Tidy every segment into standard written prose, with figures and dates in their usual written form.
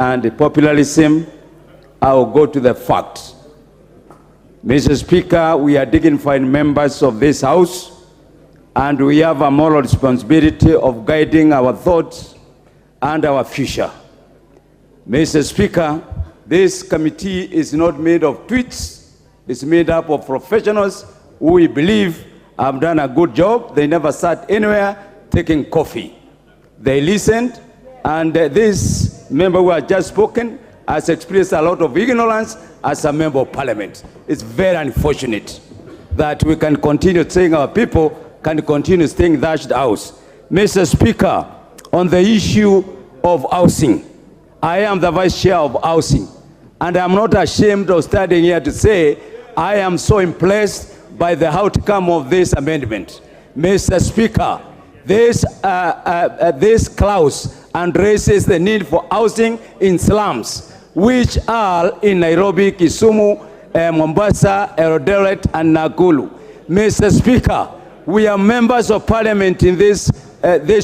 and populism, I will go to the facts. Mr. Speaker, we are dignified members of this House, and we have a moral responsibility of guiding our thoughts and our future. Mr. Speaker, this committee is not made of tweets. It's made up of professionals who we believe have done a good job. They never sat anywhere taking coffee. They listened, and this member who has just spoken has experienced a lot of ignorance as a member of parliament. It's very unfortunate that we can continue saying our people can continue staying in that house. Mr. Speaker, on the issue of housing, I am the Vice Chair of Housing, and I'm not ashamed of standing here to say I am so impressed by the outcome of this amendment. Mr. Speaker, this clause addresses the need for housing in slums, which are in Nairobi, Kisumu, Mombasa, Eldoret, and Nakuru. Mr. Speaker, we are members of parliament in these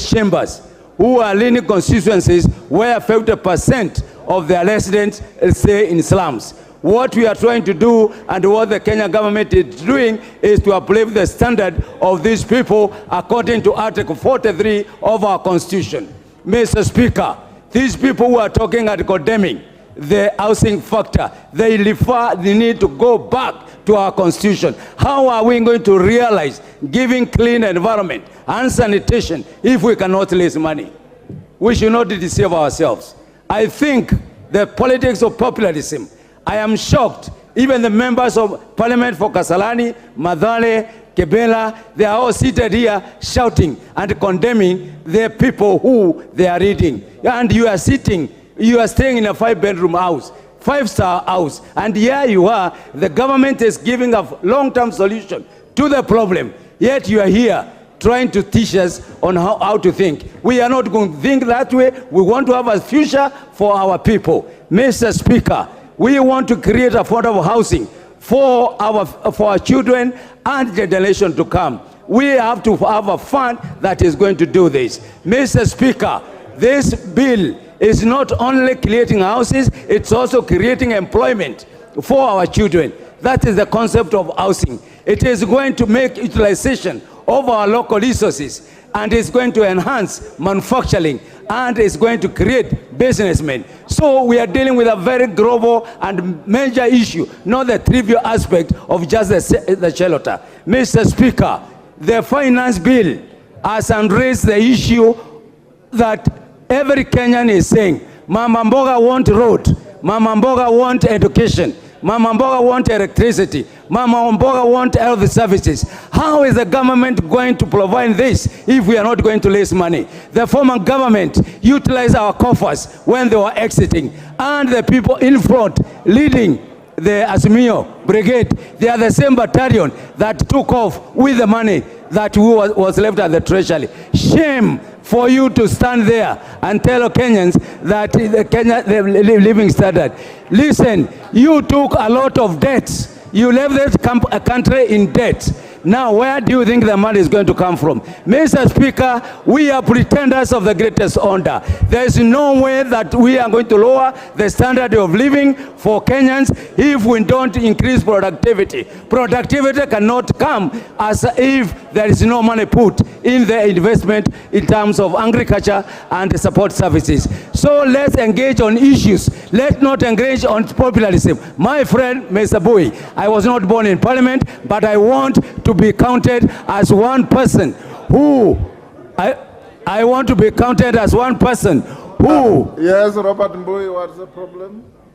chambers who are leading constituencies where 50% of their residents stay in slums. What we are trying to do and what the Kenya government is doing is to uplift the standard of these people according to Article 43 of our Constitution. Mr. Speaker, these people who are talking and condemning the housing factor, they refer the need to go back to our Constitution. How are we going to realize giving clean environment and sanitation if we cannot raise money? We should not deceive ourselves. I think the politics of populism, I am shocked. Even the members of parliament for Kasarani, Mathare, Kibra, they are all seated here shouting and condemning the people who they are reading. And you are sitting, you are staying in a 5-bedroom house, 5-star house, and here you are, the government is giving a long-term solution to the problem, yet you are here trying to teach us on how to think. We are not going to think that way. We want to have a future for our people. Mr. Speaker, we want to create affordable housing for our children and generation to come. We have to have a fund that is going to do this. Mr. Speaker, this bill is not only creating houses, it's also creating employment for our children. That is the concept of housing. It is going to make utilization of our local resources, and it's going to enhance manufacturing, and it's going to create businessmen. So we are dealing with a very global and major issue, not the trivial aspect of just the shelter. Mr. Speaker, the finance bill has raised the issue that every Kenyan is saying, Mama Mboga want road, Mama Mboga want education, Mama Mboga want electricity, Mama Mboga want health services. How is the government going to provide this if we are not going to raise money? The former government utilized our coffers when they were exiting, and the people in front leading the Azimio brigade, they are the same battalion that took off with the money that was left at the treasury. Shame for you to stand there and tell Kenyans that the living standard. Listen, you took a lot of debts. You left this country in debt. Now, where do you think the money is going to come from? Mr. Speaker, we are pretenders of the greatest honor. There is no way that we are going to lower the standard of living for Kenyans if we don't increase productivity. Productivity cannot come as if there is no money put in the investment in terms of agriculture and support services. So let's engage on issues. Let's not engage on populism. My friend, Mr. Bowie, I was not born in parliament, but I want to be counted as one person who I want to be counted as one person who yes, Robert Mbui, what's the problem?